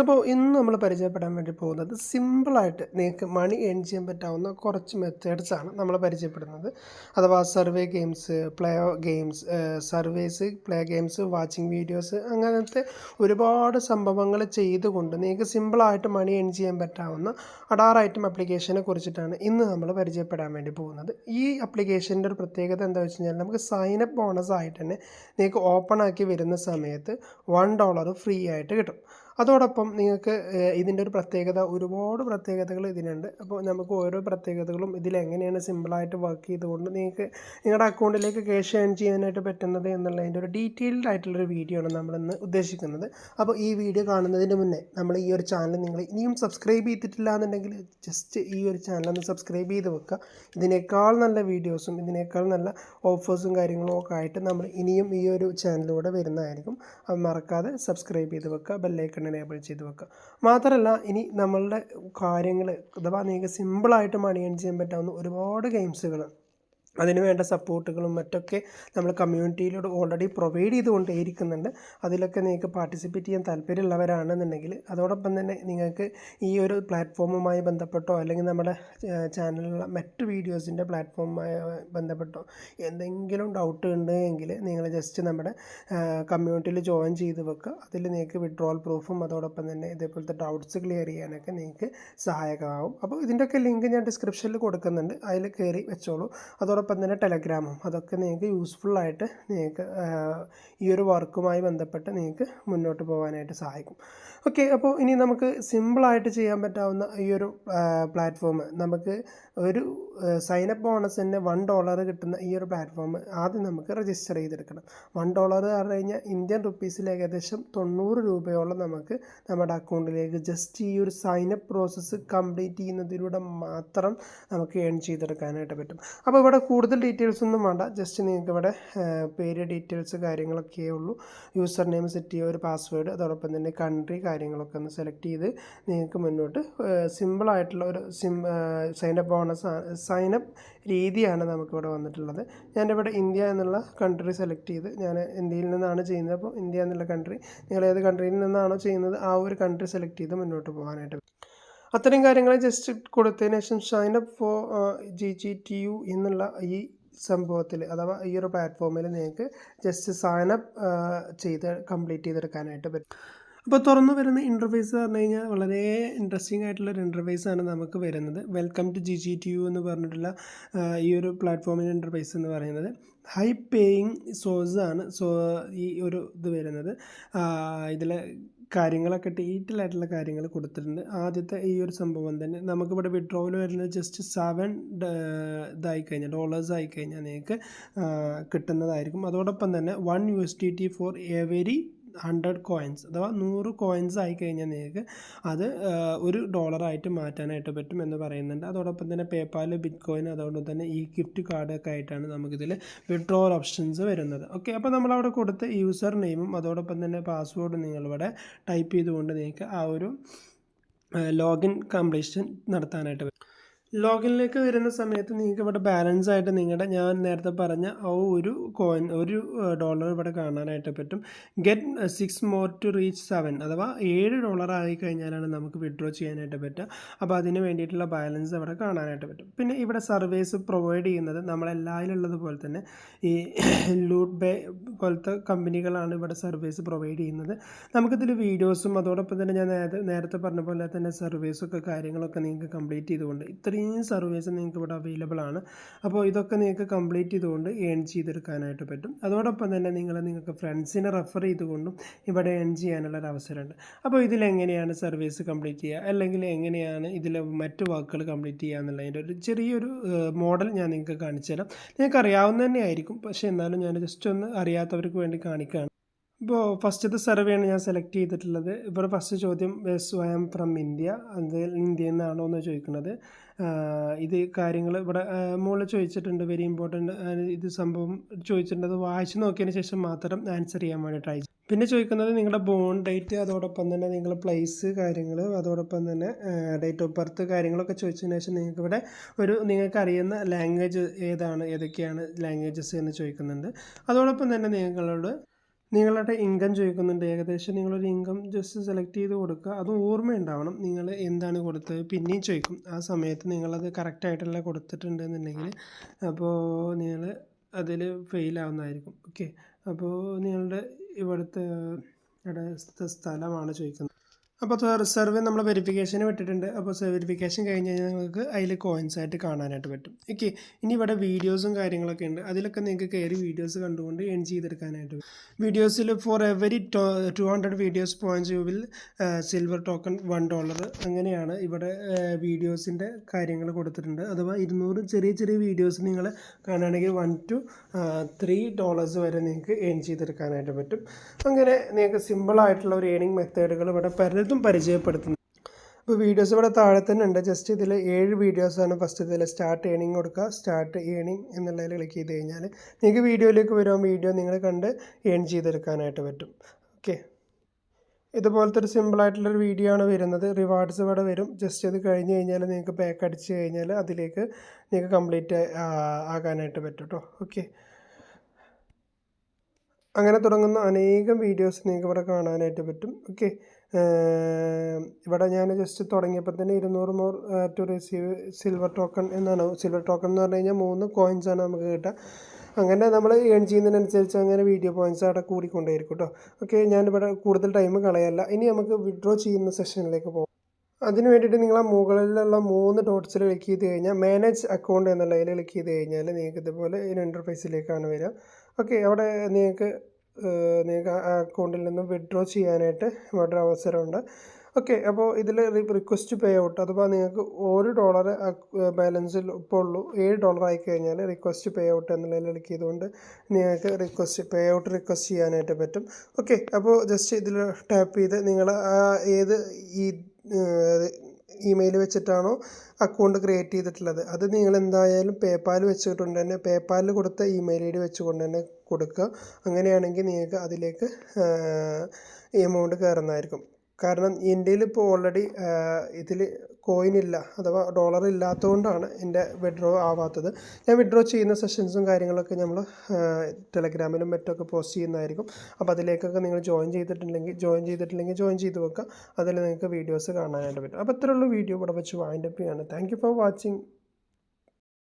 അപ്പോൾ ഇന്ന് നമ്മൾ പരിചയപ്പെടാൻ വേണ്ടി പോകുന്നത് സിമ്പിളായിട്ട് നിങ്ങൾക്ക് മണി ഏൺ ചെയ്യാൻ പറ്റാവുന്ന കുറച്ച് മെത്തേഡ്സ് ആണ് നമ്മൾ പരിചയപ്പെടുന്നത്. അഥവാ survey games, play games, surveys, play games, watching videos, അങ്ങനത്തെ ഒരുപാട് സംഭവങ്ങൾ ചെയ്തുകൊണ്ട് നിങ്ങൾക്ക് സിമ്പിളായിട്ട് മണി ഏൺ ചെയ്യാൻ പറ്റാവുന്ന അഡാർ ഐറ്റം ആപ്ലിക്കേഷനെ കുറിച്ചിട്ടാണ് ഇന്ന് നമ്മൾ പരിചയപ്പെടാൻ വേണ്ടി പോകുന്നത്. ഈ ആപ്ലിക്കേഷൻ്റെ ഒരു പ്രത്യേകത എന്താ വെച്ച് കഴിഞ്ഞാൽ നമുക്ക് സൈനപ്പ് ബോണസ് ആയിട്ട് തന്നെ നിങ്ങൾക്ക് ഓപ്പൺ ആക്കി വരുന്ന സമയത്ത് $1 ഫ്രീ ആയിട്ട് കിട്ടും. അതോടൊപ്പം നിങ്ങൾക്ക് ഇതിൻ്റെ ഒരു പ്രത്യേകത, ഒരുപാട് പ്രത്യേകതകൾ ഇതിനുണ്ട്. അപ്പോൾ നമുക്ക് ഓരോ പ്രത്യേകതകളും ഇതിലെങ്ങനെയാണ് സിമ്പിളായിട്ട് വർക്ക് ചെയ്തുകൊണ്ട് നിങ്ങൾക്ക് നിങ്ങളുടെ അക്കൗണ്ടിലേക്ക് ക്യാഷ് ഏൺ ചെയ്യാനായിട്ട് പറ്റുന്നത് എന്നുള്ളതിൻ്റെ ഒരു ഡീറ്റെയിൽഡ് ആയിട്ടുള്ളൊരു വീഡിയോ ആണ് നമ്മളിന്ന് ഉദ്ദേശിക്കുന്നത്. അപ്പോൾ ഈ വീഡിയോ കാണുന്നതിന് മുന്നേ നമ്മൾ ഈ ഒരു ചാനൽ നിങ്ങൾ ഇനിയും സബ്സ്ക്രൈബ് ചെയ്തിട്ടില്ല എന്നുണ്ടെങ്കിൽ ജസ്റ്റ് ഈ ഒരു ചാനൽ ഒന്ന് സബ്സ്ക്രൈബ് ചെയ്ത് വെക്കുക. ഇതിനേക്കാൾ നല്ല വീഡിയോസും ഇതിനേക്കാൾ നല്ല ഓഫേഴ്സും കാര്യങ്ങളും ഒക്കെ ആയിട്ട് നമ്മൾ ഇനിയും ഈ ഒരു ചാനലിലൂടെ വരുന്നതായിരിക്കും. അത് മറക്കാതെ സബ്സ്ക്രൈബ് ചെയ്ത് വെക്കുക, ബെല്ലൈക്കൺ എനേബിൾ ചെയ്ത് വെക്കുക. മാത്രമല്ല ഇനി നമ്മളുടെ കാര്യങ്ങൾ അഥവാ നിങ്ങൾക്ക് സിമ്പിളായിട്ട് മണി ഏൺ ചെയ്യാൻ പറ്റാവുന്ന ഒരുപാട് ഗെയിംസുകൾ, അതിന് വേണ്ട സപ്പോർട്ടുകളും മറ്റൊക്കെ നമ്മൾ കമ്മ്യൂണിറ്റിയിലൂടെ ഓൾറെഡി പ്രൊവൈഡ് ചെയ്തുകൊണ്ടേയിരിക്കുന്നുണ്ട്. അതിലൊക്കെ നിങ്ങൾക്ക് പാർട്ടിസിപ്പേറ്റ് ചെയ്യാൻ താല്പര്യമുള്ളവരാണെന്നുണ്ടെങ്കിൽ അതോടൊപ്പം തന്നെ നിങ്ങൾക്ക് ഈ ഒരു പ്ലാറ്റ്ഫോമുമായി ബന്ധപ്പെട്ടോ അല്ലെങ്കിൽ നമ്മുടെ ചാനലിലുള്ള മറ്റ് വീഡിയോസിൻ്റെ പ്ലാറ്റ്ഫോമുമായി ബന്ധപ്പെട്ടോ എന്തെങ്കിലും ഡൗട്ട് ഉണ്ട് എങ്കിൽ നിങ്ങൾ ജസ്റ്റ് നമ്മുടെ കമ്മ്യൂണിറ്റിയിൽ ജോയിൻ ചെയ്ത് വെക്കുക. അതിൽ നിങ്ങൾക്ക് വിഡ്രോവൽ പ്രൂഫും അതോടൊപ്പം തന്നെ ഇതേപോലത്തെ ഡൗട്ട്സ് ക്ലിയർ ചെയ്യാനൊക്കെ നിങ്ങൾക്ക് സഹായകമാവും. അപ്പോൾ ഇതിൻ്റെയൊക്കെ ലിങ്ക് ഞാൻ ഡിസ്ക്രിപ്ഷനിൽ കൊടുക്കുന്നുണ്ട്, അതിൽ കയറി വെച്ചോളൂ. അതോടൊപ്പം തന്നെ ടെലഗ്രാമും, അതൊക്കെ നിങ്ങൾക്ക് യൂസ്ഫുള്ളായിട്ട് നിങ്ങൾക്ക് ഈ ഒരു വർക്കുമായി ബന്ധപ്പെട്ട് നിങ്ങൾക്ക് മുന്നോട്ട് പോകാനായിട്ട് സഹായിക്കും. ഓക്കെ, അപ്പോൾ ഇനി നമുക്ക് സിമ്പിളായിട്ട് ചെയ്യാൻ പറ്റാവുന്ന ഈ ഒരു പ്ലാറ്റ്ഫോം, നമുക്ക് ഒരു സൈനപ്പ് ബോണസ് തന്നെ $1 കിട്ടുന്ന ഈ ഒരു പ്ലാറ്റ്ഫോം ആദ്യം നമുക്ക് രജിസ്റ്റർ ചെയ്തെടുക്കണം. $1 പറഞ്ഞു കഴിഞ്ഞാൽ ഇന്ത്യൻ റുപ്പീസിൽ ഏകദേശം 90 രൂപയോളം നമുക്ക് നമ്മുടെ അക്കൗണ്ടിലേക്ക് ജസ്റ്റ് ഈ ഒരു സൈനപ്പ് പ്രോസസ്സ് കംപ്ലീറ്റ് ചെയ്യുന്നതിലൂടെ മാത്രം നമുക്ക് ഏൺ ചെയ്തെടുക്കാനായിട്ട് പറ്റും. അപ്പോൾ ഇവിടെ കൂടുതൽ ഡീറ്റെയിൽസ് ഒന്നും വേണ്ട, ജസ്റ്റ് നിങ്ങൾക്ക് ഇവിടെ പേര്, ഡീറ്റെയിൽസ്, കാര്യങ്ങളൊക്കെ ഉള്ളൂ. യൂസർ നെയിം സെറ്റ് ചെയ്യുക, ഒരു പാസ്വേഡ്, അതോടൊപ്പം തന്നെ കൺട്രി, കാര്യങ്ങളൊക്കെ ഒന്ന് സെലക്ട് ചെയ്ത് നിങ്ങൾക്ക് മുന്നോട്ട് സിമ്പിളായിട്ടുള്ള ഒരു സൈനപ്പ് രീതിയാണ് നമുക്കിവിടെ വന്നിട്ടുള്ളത്. ഞാനിവിടെ ഇന്ത്യ എന്നുള്ള കൺട്രി സെലക്ട് ചെയ്ത്, ഞാൻ ഇന്ത്യയിൽ നിന്നാണ് ചെയ്യുന്നത്. അപ്പോൾ ഇന്ത്യ എന്നുള്ള കൺട്രി, നിങ്ങൾ ഏത് കൺട്രിയിൽ നിന്നാണോ ചെയ്യുന്നത് ആ ഒരു കൺട്രി സെലക്ട് ചെയ്ത് മുന്നോട്ട് പോകാനായിട്ട്. അത്തരം കാര്യങ്ങൾ ജസ്റ്റ് കൊടുത്തതിന് ശേഷം സൈനപ്പ് ഫോർ GGTU എന്നുള്ള ഈ സംഭവത്തിൽ അഥവാ ഈ ഒരു പ്ലാറ്റ്ഫോമിൽ നിങ്ങൾക്ക് ജസ്റ്റ് സൈനപ്പ് ചെയ്ത് കംപ്ലീറ്റ് ചെയ്തെടുക്കാനായിട്ട് പറ്റും. അപ്പോൾ തുറന്നു വരുന്ന ഇൻ്റർഫേസ് പറഞ്ഞു കഴിഞ്ഞാൽ വളരെ ഇൻട്രസ്റ്റിംഗ് ആയിട്ടുള്ളൊരു ഇൻ്റർഫേസാണ് നമുക്ക് വരുന്നത്. വെൽക്കം ടു GGTU എന്ന് പറഞ്ഞിട്ടുള്ള ഈ ഒരു പ്ലാറ്റ്ഫോമിൻ്റെ ഇൻ്റർഫേസ് എന്ന് പറയുന്നത് ഹൈ പേയിങ് സോഴ്സ് ആണ്. ഈ ഒരു ഇത് വരുന്നത് ഇതിൽ കാര്യങ്ങളൊക്കെ ഡീറ്റെയിൽ ആയിട്ടുള്ള കാര്യങ്ങൾ കൊടുത്തിട്ടുണ്ട്. ആദ്യത്തെ ഈ ഒരു സംഭവം തന്നെ നമുക്കിവിടെ വിഡ്രോവൽ വരുന്നത് ജസ്റ്റ് $7 ഡോളേഴ്സ് ആയിക്കഴിഞ്ഞാൽ നിങ്ങൾക്ക് കിട്ടുന്നതായിരിക്കും. അതോടൊപ്പം തന്നെ $1 ഫോർ എവരി 100 കോയിൻസ്, അഥവാ 100 കോയിൻസ് ആയിക്കഴിഞ്ഞാൽ നിങ്ങൾക്ക് അത് $1 മാറ്റാനായിട്ട് പറ്റും എന്ന് പറയുന്നുണ്ട്. അതോടൊപ്പം തന്നെ പേപ്പാൽ, ബിറ്റ് കോയിൻ, അതോടൊപ്പം തന്നെ ഈ ഗിഫ്റ്റ് കാർഡൊക്കെ ആയിട്ടാണ് നമുക്കിതിൽ വിഡ്രോവൽ ഓപ്ഷൻസ് വരുന്നത്. ഓക്കെ, അപ്പോൾ നമ്മളവിടെ കൊടുത്ത് യൂസർ നെയിമും അതോടൊപ്പം തന്നെ പാസ്വേഡും നിങ്ങളിവിടെ ടൈപ്പ് ചെയ്തുകൊണ്ട് നിങ്ങൾക്ക് ആ ഒരു ലോഗിൻ കംപ്ലീഷൻ നടത്താനായിട്ട് പറ്റും. ലോഗിനിലേക്ക് വരുന്ന സമയത്ത് നിങ്ങൾക്ക് ഇവിടെ ബാലൻസ് ആയിട്ട് ഞാൻ നേരത്തെ പറഞ്ഞ ആ ഒരു കോയിൻ $1 ഇവിടെ കാണാനായിട്ട് പറ്റും. ഗെറ്റ് 6 മോർ ടു റീച്ച് 7, അഥവാ $7 ആയിക്കഴിഞ്ഞാലാണ് നമുക്ക് വിഡ്രോ ചെയ്യാനായിട്ട് പറ്റുക. അപ്പോൾ അതിന് വേണ്ടിയിട്ടുള്ള ബാലൻസ് ഇവിടെ കാണാനായിട്ട് പറ്റും. പിന്നെ ഇവിടെ സർവീസ് പ്രൊവൈഡ് ചെയ്യുന്നത് നമ്മളെല്ലാവരിലുള്ളത് പോലെ തന്നെ ഈ ലൂട്ട് ബേ പോലത്തെ കമ്പനികളാണ് ഇവിടെ സർവീസ് പ്രൊവൈഡ് ചെയ്യുന്നത്. നമുക്കിതിൽ വീഡിയോസും അതോടൊപ്പം തന്നെ ഞാൻ നേരത്തെ പറഞ്ഞ പോലെ തന്നെ സർവീസൊക്കെ കാര്യങ്ങളൊക്കെ നിങ്ങൾക്ക് കംപ്ലീറ്റ് ചെയ്തുകൊണ്ട് ഇത്രയും സർവീസ് നിങ്ങൾക്ക് ഇവിടെ അവൈലബിൾ ആണ്. അപ്പോൾ ഇതൊക്കെ നിങ്ങൾക്ക് കംപ്ലീറ്റ് ചെയ്തുകൊണ്ട് ഏൺ ചെയ്തെടുക്കാനായിട്ട് പറ്റും. അതോടൊപ്പം തന്നെ നിങ്ങൾക്ക് ഫ്രണ്ട്സിനെ റെഫർ ചെയ്തുകൊണ്ടും ഇവിടെ ഏൺ ചെയ്യാനുള്ളൊരു അവസരമുണ്ട്. അപ്പോൾ ഇതിലെങ്ങനെയാണ് സർവീസ് കംപ്ലീറ്റ് ചെയ്യുക, അല്ലെങ്കിൽ എങ്ങനെയാണ് ഇതിൽ മറ്റു വർക്കുകൾ കംപ്ലീറ്റ് ചെയ്യുക എന്നുള്ളതിൻ്റെ ഒരു ചെറിയൊരു മോഡൽ ഞാൻ നിങ്ങൾക്ക് കാണിച്ചു തരാം. നിങ്ങൾക്ക് അറിയാവുന്ന തന്നെ ആയിരിക്കും, പക്ഷേ എന്നാലും ഞാൻ ജസ്റ്റ് ഒന്ന് അറിയാത്തവർക്ക് വേണ്ടി കാണിക്കുകയാണ്. ഇപ്പോൾ ഫസ്റ്റത്തെ സർവേയാണ് ഞാൻ സെലക്ട് ചെയ്തിട്ടുള്ളത്. ഇവിടെ ഫസ്റ്റ് ചോദ്യം ഐ ആം ഫ്രം ഇന്ത്യ, അത് ഇന്ത്യയിൽ നിന്നാണോ എന്ന് ചോദിക്കുന്നത്. ഇത് കാര്യങ്ങൾ ഇവിടെ മുകളിൽ ചോദിച്ചിട്ടുണ്ട്, വെരി ഇമ്പോർട്ടൻറ്റ്. ഇത് സംഭവം ചോദിച്ചിട്ടുണ്ട്, അത് വായിച്ച് നോക്കിയതിന് ശേഷം മാത്രം ആൻസർ ചെയ്യാൻ വേണ്ടി ട്രൈ ചെയ്യും. പിന്നെ ചോദിക്കുന്നത് നിങ്ങളുടെ ബോൺ ഡേറ്റ്, അതോടൊപ്പം തന്നെ നിങ്ങളുടെ പ്ലേസ് കാര്യങ്ങൾ, അതോടൊപ്പം തന്നെ ഡേറ്റ് ഓഫ് ബർത്ത് കാര്യങ്ങളൊക്കെ ചോദിച്ചതിന് ശേഷം നിങ്ങൾക്കിവിടെ നിങ്ങൾക്ക് അറിയുന്ന ലാംഗ്വേജ് ഏതൊക്കെയാണ് ലാംഗ്വേജസ് എന്ന് ചോദിക്കുന്നുണ്ട്. അതോടൊപ്പം തന്നെ നിങ്ങളോട് നിങ്ങളുടെ ഇൻകം ചോദിക്കുന്നുണ്ട്. ഏകദേശം നിങ്ങളൊരു ഇൻകം ജസ്റ്റ് സെലക്ട് ചെയ്ത് കൊടുക്കുക. അത് ഓർമ്മയുണ്ടാവണം നിങ്ങൾ എന്താണ് കൊടുത്തത്. പിന്നെയും ചോദിക്കും. ആ സമയത്ത് നിങ്ങളത് കറക്റ്റായിട്ടുള്ള കൊടുത്തിട്ടുണ്ടെന്നുണ്ടെങ്കിൽ അപ്പോൾ നിങ്ങൾ അതിൽ ഫെയിലാവുന്നതായിരിക്കും. ഓക്കെ. അപ്പോൾ നിങ്ങളുടെ ഇവിടുത്തെ സ്ഥലമാണ് ചോദിക്കുന്നത്. അപ്പോൾ സർവേ നമ്മൾ വെരിഫിക്കേഷന് വിട്ടിട്ടുണ്ട്. അപ്പോൾ വെരിഫിക്കേഷൻ കഴിഞ്ഞ് കഴിഞ്ഞാൽ നിങ്ങൾക്ക് അതിൽ കോയിൻസ് ആയിട്ട് കാണാനായിട്ട് പറ്റും. ഓക്കെ. ഇനി ഇവിടെ വീഡിയോസും കാര്യങ്ങളൊക്കെ ഉണ്ട്. അതിലൊക്കെ നിങ്ങൾക്ക് കയറി വീഡിയോസ് കണ്ടുകൊണ്ട് ഏൺ ചെയ്തെടുക്കാനായിട്ട് പറ്റും. വീഡിയോസിൽ for every 200 videos points you will silver token $1 അങ്ങനെയാണ് ഇവിടെ വീഡിയോസിൻ്റെ കാര്യങ്ങൾ കൊടുത്തിട്ടുണ്ട്. അഥവാ 200 ചെറിയ ചെറിയ വീഡിയോസ് നിങ്ങൾ കാണുകയാണെങ്കിൽ $1 to $3 വരെ നിങ്ങൾക്ക് ഏൺ ചെയ്തെടുക്കാനായിട്ട് പറ്റും. അങ്ങനെ നിങ്ങൾക്ക് സിമ്പിളായിട്ടുള്ള ഒരു ഏണിംഗ് മെത്തേഡുകൾ ഇവിടെ പലതും പരിചയപ്പെടുത്തുന്നു. അപ്പോൾ വീഡിയോസ് ഇവിടെ താഴെ തന്നെ ഉണ്ട്. ജസ്റ്റ് ഇതിൽ 7 വീഡിയോസാണ്. ഫസ്റ്റ് ഇതിൽ സ്റ്റാർട്ട് ഏണിംഗ് കൊടുക്കുക. സ്റ്റാർട്ട് ഏണിംഗ് എന്നുള്ളതിൽ ക്ലിക്ക് ചെയ്ത് കഴിഞ്ഞാൽ നിങ്ങൾക്ക് വീഡിയോയിലേക്ക് വരുമ്പോൾ വീഡിയോ നിങ്ങൾ കണ്ട് ഏൺ ചെയ്തെടുക്കാനായിട്ട് പറ്റും. ഓക്കെ. ഇതുപോലത്തെ ഒരു സിമ്പിളായിട്ടുള്ളൊരു വീഡിയോ ആണ് വരുന്നത്. റിവാർഡ്സ് ഇവിടെ വരും. ജസ്റ്റ് ഇത് കഴിഞ്ഞ് കഴിഞ്ഞാൽ നിങ്ങൾക്ക് ബാക്ക് അടിച്ച് കഴിഞ്ഞാൽ അതിലേക്ക് നിങ്ങൾക്ക് കംപ്ലീറ്റ് ആകാനായിട്ട് പറ്റും കേട്ടോ. ഓക്കെ. അങ്ങനെ തുടങ്ങുന്ന അനേകം വീഡിയോസ് നിങ്ങൾക്ക് ഇവിടെ കാണാനായിട്ട് പറ്റും. ഓക്കെ. ഇവിടെ ഞാൻ ജസ്റ്റ് തുടങ്ങിയപ്പോൾ തന്നെ 200 more to receive silver token എന്നാണ്. സിൽവർ ടോക്കൺ എന്ന് പറഞ്ഞു കഴിഞ്ഞാൽ 3 കോയിൻസാണ് നമുക്ക് കിട്ടുക. അങ്ങനെ നമ്മൾ ഏൺ ചെയ്യുന്നതിനനുസരിച്ച് അങ്ങനെ വീഡിയോ പോയിൻറ്റ്സ് അവിടെ കൂടിക്കൊണ്ടേയിരിക്കും കേട്ടോ. ഓക്കെ. ഞാനിവിടെ കൂടുതൽ ടൈം കളയല്ല. ഇനി നമുക്ക് വിഡ്രോ ചെയ്യുന്ന സെഷനിലേക്ക് പോകാം. അതിന് വേണ്ടിയിട്ട് നിങ്ങൾ ആ മുകളിലുള്ള 3 ഡോട്ട്സിൽ ക്ലിക്ക് ചെയ്ത് കഴിഞ്ഞാൽ മാനേജ് അക്കൗണ്ട് എന്നുള്ളതിൽ ക്ലിക്ക് ചെയ്ത് കഴിഞ്ഞാൽ നിങ്ങൾക്ക് ഇതുപോലെ ഒരു ഇൻ്റർഫേസിലേക്കാണ് വരിക. ഓക്കെ. അവിടെ നിങ്ങൾക്ക് ആ അക്കൗണ്ടിൽ നിന്ന് വിഡ്രോ ചെയ്യാനായിട്ട് ഇവിടെ അവസരമുണ്ട്. ഓക്കെ. അപ്പോൾ ഇതിൽ റിക്വസ്റ്റ് പേ ഔട്ട് അഥവാ നിങ്ങൾക്ക് $1 ബാലൻസിൽ ഇപ്പോൾ ഉള്ളൂ. $7 ആയിക്കഴിഞ്ഞാൽ റിക്വസ്റ്റ് പേ ഔട്ട് എന്നുള്ളതിൽ ക്ലിക്ക് ചെയ്തുകൊണ്ട് നിങ്ങൾക്ക് പേ ഔട്ട് റിക്വസ്റ്റ് ചെയ്യാനായിട്ട് പറ്റും. ഓക്കെ. അപ്പോൾ ജസ്റ്റ് ഇതിൽ ടാപ്പ് ചെയ്ത് നിങ്ങൾ ഏത് ഇമെയിൽ വെച്ചിട്ടാണോ അക്കൗണ്ട് ക്രിയേറ്റ് ചെയ്തിട്ടുള്ളത് അത് നിങ്ങൾ എന്തായാലും പേപ്പാൽ വെച്ചിട്ടുണ്ട് തന്നെ പേപ്പാലിൽ കൊടുത്ത ഇമെയിൽ ഐ ഡി വെച്ചുകൊണ്ട് തന്നെ കൊടുക്കുക. അങ്ങനെയാണെങ്കിൽ നിങ്ങൾക്ക് അതിലേക്ക് എമൗണ്ട് കയറുന്നതായിരിക്കും. കാരണം ഇന്ത്യയിൽ ഇപ്പോൾ ഓൾറെഡി ഇതിൽ കോയിൻ ഇല്ല അഥവാ ഡോളർ ഇല്ലാത്തതുകൊണ്ടാണ് എൻ്റെ വിഡ്രോ ആവാത്തത്. ഞാൻ വിഡ്രോ ചെയ്യുന്ന സെഷൻസും കാര്യങ്ങളൊക്കെ നമ്മൾ ടെലഗ്രാമിലും മറ്റൊക്കെ പോസ്റ്റ് ചെയ്യുന്നതായിരിക്കും. അപ്പോൾ അതിലേക്കൊക്കെ നിങ്ങൾ ജോയിൻ ചെയ്തിട്ടുണ്ടെങ്കിൽ ജോയിൻ ചെയ്ത് വെക്കുക. അതിൽ നിങ്ങൾക്ക് വീഡിയോസ് കാണാനായിട്ട് പറ്റും. അപ്പോൾ ഇത്രയുള്ള വീഡിയോ ഇവിടെ വെച്ച് വൈൻഡപ്പ് ചെയ്യാണ്. Thank you for watching.